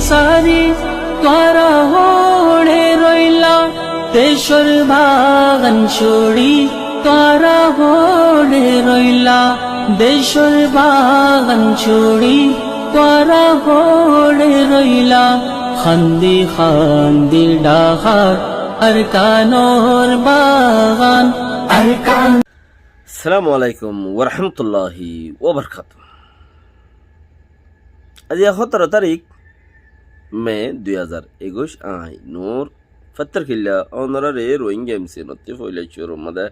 সারি তোরা হড়ে রইলা দেশর বাগান ছড়ি তোরা হড়ে রইলা দেশর বাগান ছড়ি তোরা হড়ে রইলা খান্দি খান্দি ডাহার আর কানোর বাগান আর কান। আসসালামু আলাইকুম ওয়া রাহমাতুল্লাহি ওয়া বারাকাতুহু। আজ 17 তারিখ মে 2021 আই নূর ফত্তর কিল্লা অনরারে রোহিঙ্গা এমসি নতে ফইলে চুরু মাদা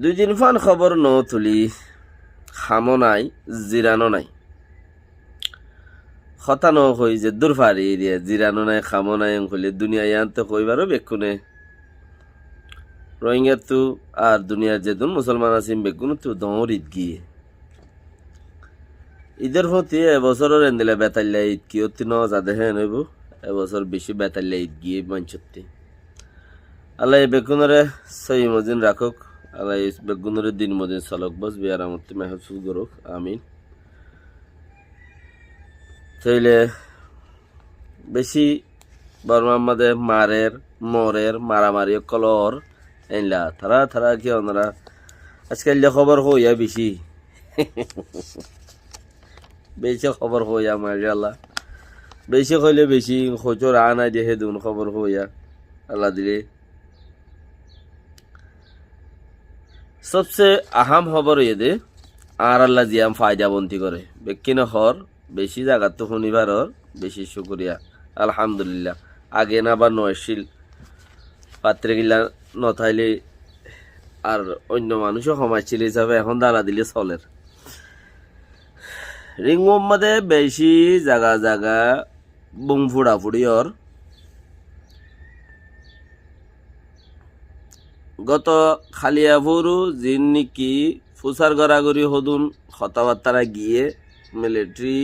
দুই দিন ফান খবর ন তুলি খামো নাই জিরানো নাই খতানো হই যে দুরফারি দিয়ে জিরানো নাই খামো নাই কইলে দুনিয়ায় আনতে কইবারও বেকুনে রোহিঙ্গা তো আর দুনিয়ার যে দুন মুসলমান আছেন বেগুন তো দৌড় ঈদ গিয়ে ঈদের হতে এবছরের এন্দিলে বেতাল্লা ঈদ কি অতি ন যাদে হ্যাঁ নইব এবছর বেশি বেতাল্লা ঈদ গিয়ে মানছতে আল্লাহ বেগুনরে সহি মদিন রাখুক, আল্লাহ বেগুনরে দিন মদিন চলক বস বিয়ারামতি মেহসুস করুক, আমিন। তাইলে বেশি বর্মার মধ্যে মারের মরের মারামারি কলর এনলা থারা থারা কি ওনারা আজকাল খবর হইয়া বেশি বেশি খবর হইয়া মাশাআল্লাহ বেশি হইলে বেশি খোঁজর আনা দিয়ে দুন খবর হইয়া আল্লাহ দিলে সবচেয়ে আহাম খবর হইয়ে দে আর আল্লাহ জিয়াম ফায়দা বন্তি করে বেকিন হর বেশি জায়গা তো শনিবারর বেশি শুকরিয়া আলহামদুলিল্লাহ। আগে না বা নয়শীল পাত্রে গিলা নথাইলে আর অন্য মানুষও সমাজশীল হিসাবে এখন দাঁড়া দিলে চলের রিং মোহাম্মদে বেশি জায়গা জায়গা বুম ফুড়াফুড়ি ওর গত খালিয়াপুরু জিন নিকি ফুসার গড়াগড়ি হদুন কথাবার্তারা গিয়ে মিলিটারি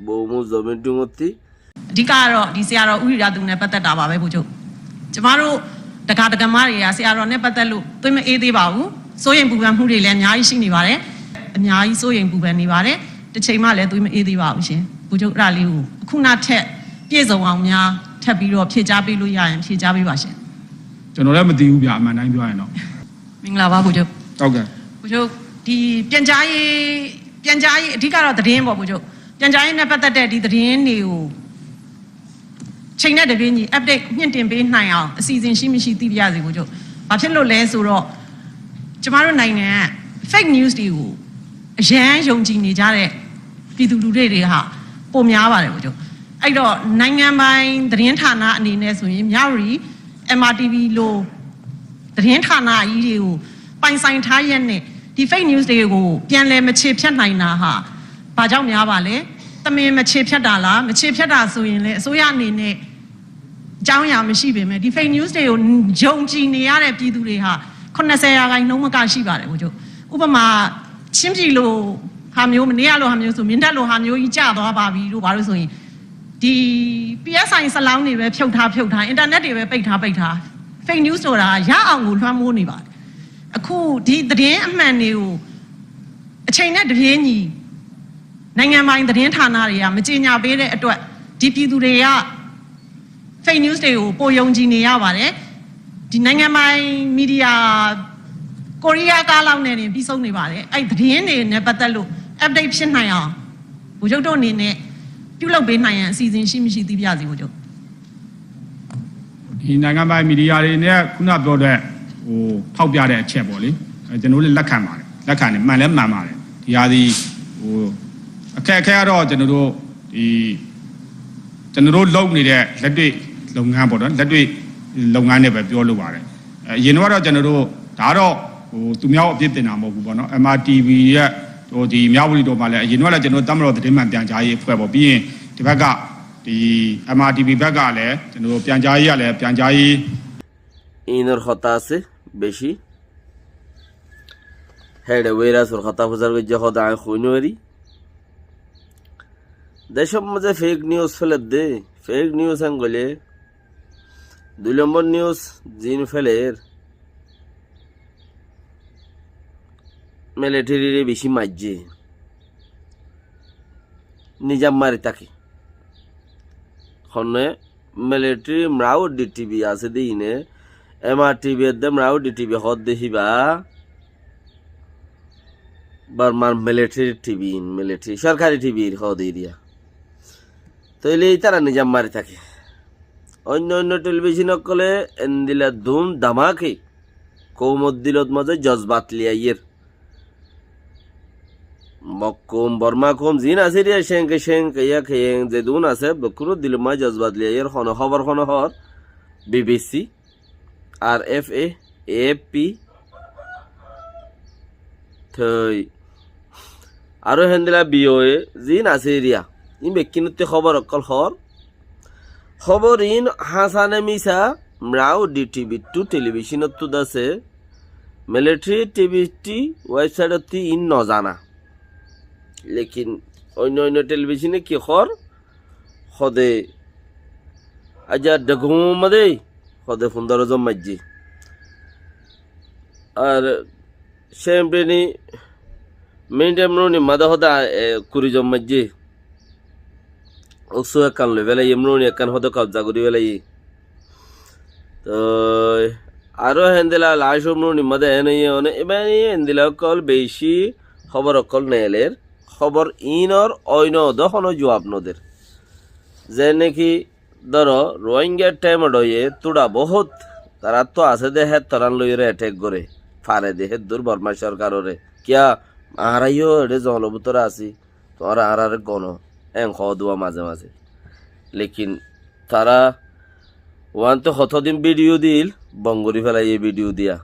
বৌমু জমি ডুমতি အဓိကတော့ဒီဆရာတော်ဥရိယသူနဲ့ပတ်သက်တာပါပဲဘုချုပ်ကျမတို့တက္ကမတွေကဆရာတော်နဲ့ပတ်သက်လို့သွေးမအေးသေးပါဘူးစိုးရိမ်ပူပန်မှုတွေလည်းအများကြီးရှိနေပါတယ်အများကြီးစိုးရိမ်ပူပန်နေပါတယ်တစ်ချိန်မှလည်းသွေးမအေးသေးပါဘူးရှင်ဘုချုပ်အဲ့ဒါလေးကိုအခုနောက်ထပ်ပြည့်စုံအောင်များထပ်ပြီးတော့ဖြည့်ချပေးလို့ရရင်ဖြည့်ချပေးပါရှင်ကျွန်တော်လည်းမသိဘူးဗျအမှန်တိုင်းပြောရင်တော့မင်္ဂလာပါဘုချုပ်ဟုတ်ကဲ့ဘုချုပ်ဒီပြန်ကြားရေးအဓိကတော့သတင်းပေါ့ဘုချုပ်ပြန်ကြားရေးနဲ့ပတ်သက်တဲ့ဒီသတင်းတွေကိုချိန်နဲ့တပြေးညီ update မြင့်တင်ပေးနိုင်အောင်အစီအစဉ်ရှိမရှိသိပြရစီဘုချုပ်။ဘာဖြစ်လို့လဲဆိုတော့ကျမတို့နိုင်ငံက fake news တွေကိုအရန်ယုံကြည်နေကြတဲ့ပြည်သူလူထုတွေဟာပုံများပါတယ်ဘုချုပ်။အဲ့တော့နိုင်ငံပိုင်သတင်းဌာနအနေနဲ့ဆိုရင်မြဝတီ MRTV လိုသတင်းဌာနကြီးတွေကိုပိုင်ဆိုင်ထားရက်နဲ့ဒီ fake news တွေကိုပြန်လည်မချေဖျက်နိုင်တာဟာဘာကြောင့်များပါလဲ။တမင်မချေဖျက်တာလားမချေဖျက်တာဆိုရင်လည်းအစိုးရအနေနဲ့အကြောင်းအရာမရှိပေမဲ့ဒီ fake news တွေကိုယုံကြည်နေရတဲ့ပြည်သူတွေဟာ80%မကရှိပါတယ်ဘုချုပ်ဥပမာချင်းပြည်လိုဟာမျိုးမနေရလိုဟာမျိုးဆိုမြင်းတက်လိုဟာမျိုးကြီးကျသွားပါပြီလို့ဘာလို့ဆိုရင်ဒီ PSI စလောင်းတွေပဲဖြုတ်ထားအင်တာနက်တွေပဲပိတ်ထား fake news ဆိုတာရအောင်ကိုလွှမ်းမိုးနေပါတယ်အခုဒီသတင်းအမှန်တွေကိုအချိန်နဲ့တပြေးညီနိုင်ငံပိုင်သတင်းဌာနတွေကမကြေညာပေးတဲ့အတွက်ဒီပြည်သူတွေကfake news တွေကိုပိုယုံကြည်နေရပါတယ်ဒီနိုင်ငံပိုင်မီဒီယာကိုရီးယားကားလောက်နဲ့တင်ပြီးဆုံးနေပါတယ်အဲ့သတင်းတွေနဲ့ပတ်သက်လို့ update ဖြစ်နိုင်အောင်ဘုချုပ်တို့အနေနဲ့ပြုလုပ်ပေးနိုင်ရန်အစီအစဉ်ရှိမရှိသိပြစီဘုချုပ်ဒီနိုင်ငံပိုင်မီဒီယာတွေနဲ့ခုနပြောတဲ့ထောက်ပြတဲ့အချက်ပေါ့လေကျွန်တော်လည်းလက်ခံပါတယ်လက်ခံတယ်မှန်လည်းမှန်ပါတယ်ဒီဟာဒီအခက်ကတော့ကျွန်တော်တို့လုပ်နေတဲ့လက်တွေ့လုပ်ငန်းပေါ့နော်လက်တွေ့လုပ်ငန်းနဲ့ပဲပြောလို့ပါတယ်အရင်တော့ကျွန်တော်တို့ဒါတော့သူများအပြစ်တင်တာမဟုတ်ဘူးပေါ့နော် MRTV ရဲ့ဒီမြောက်ဝတီတော်မှာလည်းအရင်တော့လည်းကျွန်တော်တမတော်သတင်းမှန်ပြန်ကြားရေးအဖွဲ့ပေါ့ပြီးရင်ဒီဘက်ကဒီ MRTV ဘက်ကလည်းကျွန်တော်ပြန်ကြားရေးကလည်းပြန်ကြားရေးইনর কথা আছে বেশি হেড ওয়েরাসর কথা ফুজার গজ্জা খোদা আই খুইনরি দেশের মধ্যে ফেক নিউজ ফেলে দে ফেক নিউজ আঙ্গলে 2 নম্বর নিউজ জিন ফেলের মিলিটারিরে বেশি মাইজে নিজাম মারি তাকে হনে মিলিটারি মরাও ডিটিভি আছে দিনে এমআর টিভি এর মরাও ডিটিভি হদ দেখিবা বার্মার মিলিটারি টিভি মিলিটারি সরকারি টিভির হদ এরিয়া তইলে তারা নিজাম মারি থাকে অন্য অন্য টেলিভিশন কলে এন্দিলা ধুম ধামাকে কৌমদ্দিলত মাঝে জজবাত লিয়াইয়ের মক্কুম বর্মা কুম জিন আছে রিয়া শেংকে ইয়া খেয়েং যে দুন আছে বকুরু দিল মা জজবাত লিয়াইয়ের খবর হর বিবিসি আর এফ এপি থই আরো হেন্দিলা বিওএ জিন আছে রিয়া ই বেকিনতে খবর অকল খবর ইন হাসানে মিসা মরাও ডিটিভি টু টেলিভিশনত তো আছে মিলিটারি টিভিটি ওয়েবসাইটত ইন নজানা লেকিন অন্য অন্য টেলিভিশনে কি সদে আজ ডগুমদে সদে 15 জন মাঝি আর সেমপ্রেনি মেইন টাইম নি মাদা হদা 20 জন মাঝি ওসো একান লই বেলাই এমনি একান হদে কবজা করি বেলাই তো আরো হেন্দিলা লাশ নি মাদা এনে এবারে হেন্দিলা কল বেশি খবর অকল নেলের খবর ইনর অন্য দখনো জবাব নদের যে নাকি ধরো রোহিঙ্গার টাইম ডয়ে তুড়া বহুত তারা তো আছে দেহে তরান লইরে অ্যাটাক করে ফারে দেহে দূর বর্মা সরকাররে কিয়া আরাইও এডে জলভূতরা আছি তোরা আরারে গণ এং দুয়া মাঝে মাঝে লেকিন তারা ওয়ান তো কতদিন ভিডিও দিল বঙ্গরি ফেলাই ভিডিও দিয়া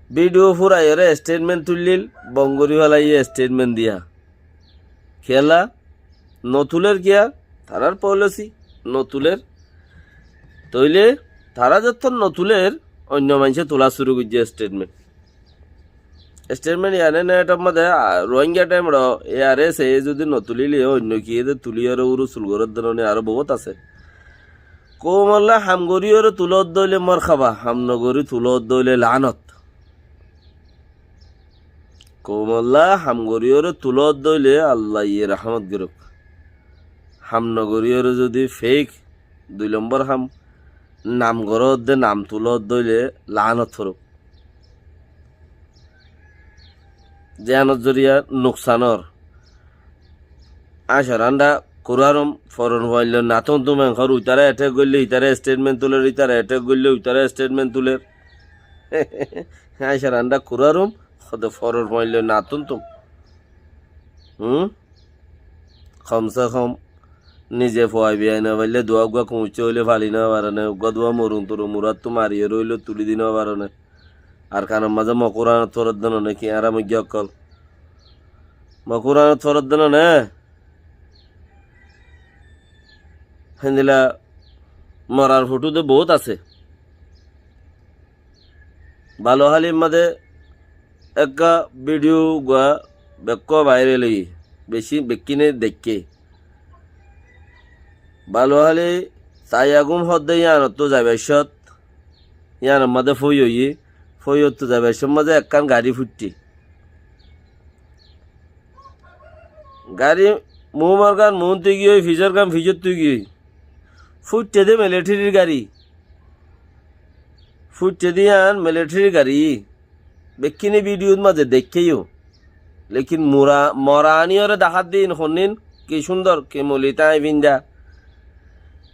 ভিডিও ফুরাইরে স্টেটমেন্ট তুললিল বঙ্গরি ফেলাই স্টেটমেন্ট দিয়া খেলা নতুলের গিয়া তারার পলিসি নতুলের তইলে তারা যখন নতুলের অন্য মানুষে তোলা শুরু করছে স্টেটমেন্ট ইয়ানে না এটার মধ্যে রোহিঙ্গা টাইম এআরএস এ যদি নতুলিলে অন্য কি তুলিয়ার উরু চুলগরের ধরনের আরো বহুত আছে কোমল্লা হামগরিয়র তুলত দইলে মর খাবা হামনগরি তুলত দইলে লানত কোমল্লা হামগরিয়র তুলত দইলে আল্লাহ ইয়ে রহমত গিরক হামনগরিয়র যদি ফেক 2 নম্বর হাম নামগরত দে নাম তুলত দইলে লানত ফরক জানত জরিয়া নুকসানর আশরান্ডা কুরারম ফরন হইল নাতন তুমি ঘর উইতারে অ্যাটাক করলে ইতারে স্টেটমেন্ট তুলে ইতারে অ্যাটাক করলে উইতারে স্টেটমেন্ট তুলে আশরান্ডা কুরারম খদে ফরন হইল নাতন তুম কমসে কম নিজে ফোয়াই বিয়াই না পারলে দোয়া গুয়া কুঁচে হইলে ফালি না পারে উগা দোয়া মরুন তোর মুরাত তো মারিয়ে রইল তুলি দিন পারে না আর কানের মাঝে মকুরান থরত দেন নাকি আরাম গিয়া কল মকুরান থরত দেন না হেন্দিলা মরার ফটো তো বহুত আছে ভালো হালির মাঝে একটা ভিডিও গুয়া বেক্ক বাইরে লই বেশি বেকিনে দেখে ভালো হালি তাই আগুম হদ্দে ইয়ানত তো যাবে সত ইয়ানের মাঝে ফই হইয়ে ফইয়ত তো যাবে সব মাঝে একখান গাড়ি ফুটটি গাড়ি মুমার গান মুন তুই গিয়ে ফিজর গান ফিজর তুই গিয়ে ফুটতে দে মিলিটারির গাড়ি ফুটতে দিয়ান মিলিটারির গাড়ি বেকিনি ভিডিওর মাঝে দেখেও লেকিন মরানিয়রে দেখার দিন শুনিন কি সুন্দর কেমলিটাই ভিন্দা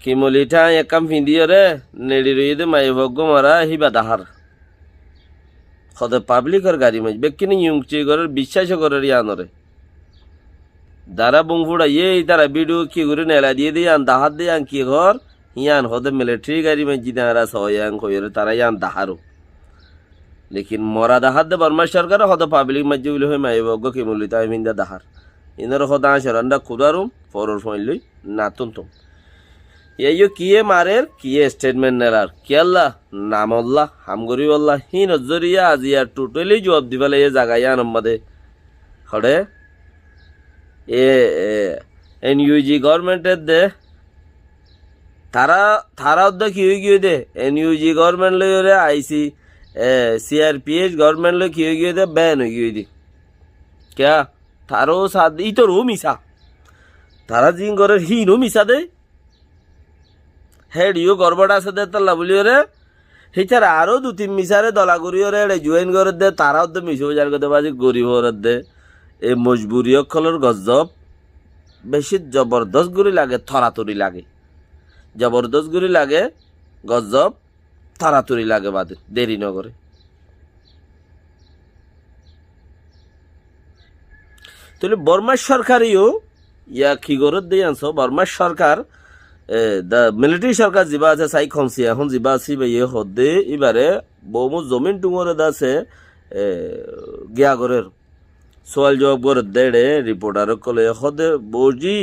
কেমলিটাই একাম ভিন্দিয়রে নেড়ি রইয়ে দে মাই ভগ্য মারা হিবা দাহার সদে পাবলিকের গাড়ি মাঝ বেকিনি ইউংচি ঘরের বিশ্বাস করার ইয়ানরে দারা বুংফুড়া তারা ভিডিও কি করে নেলা দিয়ে আন দাহাত দিয়ে আন কি ঘর ইয়ান হদে মিলিটারি গাড়ি মাঝ জিদারা সয়াং কইরে তারা ইয়ান দাহারো লেকিন মরা দাহাত দে বর্মা সরকার হদে পাবলিক মাঝ উইলে হয় মাই ভগ্য কেমলিতা ভিন্দা দাহার ইনর হদা সরান্ডা কুদারুম ফরর ফইলই নাতুন তুম এইও কিয়ে মারের কিয়ে স্টেটমেন্ট নেলার কেল্লা নামল্লা হামগরিওয়াল্লা হি নজরিয়া আজিয়া টোটালি জবাব দিবালে এ জায়গায় আমাদের হড়ে এনইউজি গভর্নমেন্টের দে তারা অর্ধ কি হয়ে গিয়ে দে এনইউজি গভর্নমেন্ট লই রে আইসি সিআরপিএস গভর্নমেন্ট লই কি হয়ে গিয়ে দে ব্যান হয়ে গিয়ে দি ক্যা তারও সাদ ই তো রো মিশা তারা জিং করে হিনো মিশা দে হেডিও গড়বড় আছে দে তাল্লা বলি ওরে হিচার আরো 2-3 মিসারে দলা করি ওরে জয়েন করে দে তারাও তো মিশে যার কথা বাজি গরিব ওর দে এই মজবুরি অকলের গজব বেশি জবরদস্ত গুলি লাগে থরাতুরি লাগে জবরদস্ত গুলি লাগে গজব থরাতুরি লাগে বাদে দেরি নগরে তাহলে বর্মার সরকারিও ইয়া কি গরত দিয়ে আনছো বর্মার সরকার মিলিটারি সরকার যা আছে চাই খনছি এখন যা আছি ইয়ে হদে এবারে বহু জমিন টুঙরে আছে গিয়া গরের সোয়াল জবাব করে দেড়ে রিপোর্টার কলে হদে বৌজি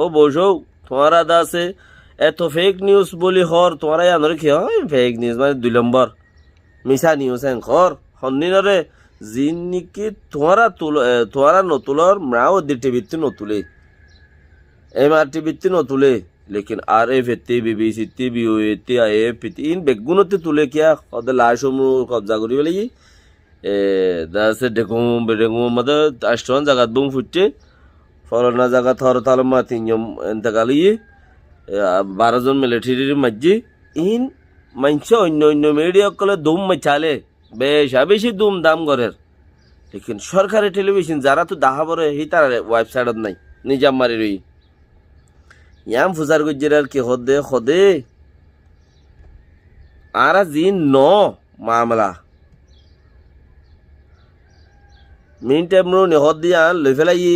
ও বসো তোমারা দা আছে এত ফেক নিউজ বলি হর তোমারা আনরে কি হয় ফেক নিউজ মানে 2 নম্বর মিছা নিউজ হ্যাঁ হর হন্দিনরে জিন নিকি তোমারা নতুলর মরাও দি টিভিতে নতুলে এমআর টিভিতে নতুলে लेकिन आरएफ बीबीसी बीओए आईएफ इन बेगुनते तुले क्या खद लाशम कब्जा करी बोले दासे डेकुम बेडेकुम मदद आष्टन जगत बुम फुटे फलना जगत हर तालमा तीनजम एंतकाली 12 জন মিলিটারির মধ্যে ইন মানছে অন্য অন্য মিডিয়া কলে দুম মচালে বেশি দুম দাম করের लेकिन সরকারি টেলিভিশন যারা তো দাহাবরে হি তার ওয়েবসাইটত নাই নিজাম মারি রই ইয়াম ফুজার গুজরার কি খদে আরা জিন ন মামলা মিন টাইমরো নি হদিয়া লই ফেলাই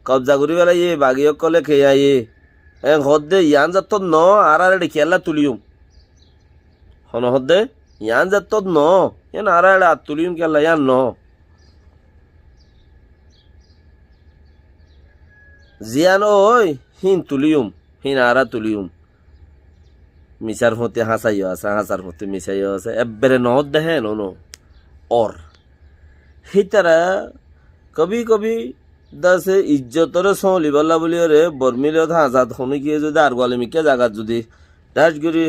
কবজা করি ফেলাই বাগিয় কলে খেয়াই হদে ইয়ান যাত ন আরারে খেলা তুলিউম হন হদে ইয়ান যাত ন ইয়ান আরারে তুলিউম খেলা ইয়ান ন জিয়ান ওই হিন তুলিউম হিন আরা তুলিউম মিসার ফতে হাসাইও আছে হাসার ফতে মিসাইও আছে এবারে নদ দেহে নো और হিতারা কবি কবি দাসে ইজ্জতরে সলি বল্লা বলি রে বর্মিলে আজাদ হনে গিয়ে যদি আর গলেমিকে জায়গা যদি দাসগুড়ি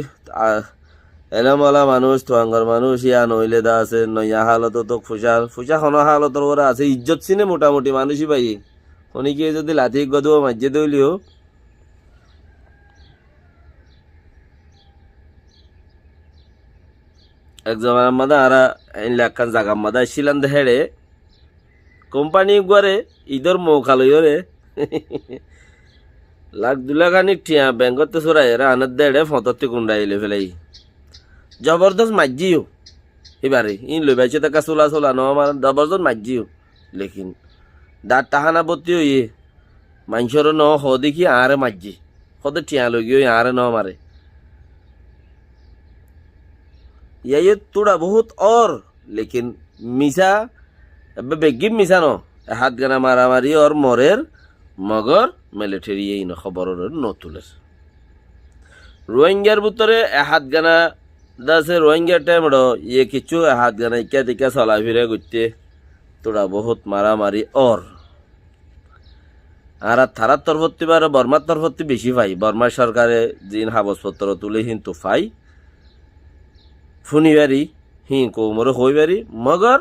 এলামলা মানুষ তোয়াঙ্গর মানুষ ইয়া নইলে দা আছে নয়া হালত তো ফুসা হন হালতর ওরা আছে ইজ্জত চিনে মোটামুটি মানুষই পাই হনে গিয়ে যদি লাথি গদু মাঝে দইলিও এক জমানার মধ্যে আরা লাখান জাগার মধ্যে ছিলাম হেড়ে কোম্পানি গড়ে ঈদর মৌখালই রে লাখ 2 লাখ আনি টিয়া ব্যাংকতে চোরাই এরা আনার দেড়ে ফততে কুন্ডা এলে ফেলাই জবরদস্ত মাজিও এবারে ইন লই বাইছে টাকা চোলা ন আমার জবরদস্ত মাজিও লেকিন দাঁত টাহানা বত্তি হইয়ে মানুষের ন হ দেখি আরে মাজি হতে টিয়া লই গিয়ে আরে ন মারে ये थोड़ा बहुत और लेकिन मिसा बेगिम मिसा नो हाथ गाना मारा मारी और मोरेर मगर मिलिटारी ये न खबर नतुलेर रोहिंग्यार बुतरे हाथ गाना दासे रोहिंग्या टाइम रो ये किचु हाथ गाना क्या दिक्कत चला फिरे गुच्चे थोड़ा बहुत मारा मारी और আর থারার তরফতি বারে বর্মার তরফতি বেশি পাই বর্মা সরকারে জিন কাগজপত্র তুলে কিন্তু পাই ফুনিবারি হি কোমরে হইবারি মগর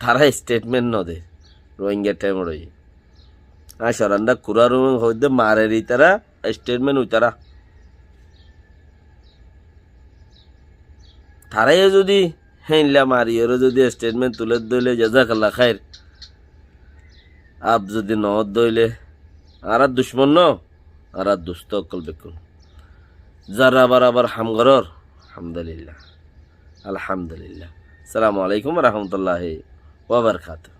তারা স্টেটমেন্ট নদে রোহিঙ্গা টাইম রই আর সরান্ডা কুরার হইতে মারেরি তারা স্টেটমেন্ট উইতারা তারাই যদি হেনলা মারি ওর যদি স্টেটমেন্ট তুলে দইলে জাজাকাল্লাহ খাইর আপ যদি নদ দইলে আর দুশ্মন ন আর দুস্থ অকল বেকুন যারা বরাবর হামগরর আলহামদুলিল্লাহ আলহামদুলিল্লাহ আসসালামু আলাইকুম ওয়া রাহমাতুল্লাহি ওয়া বারাকাতুহু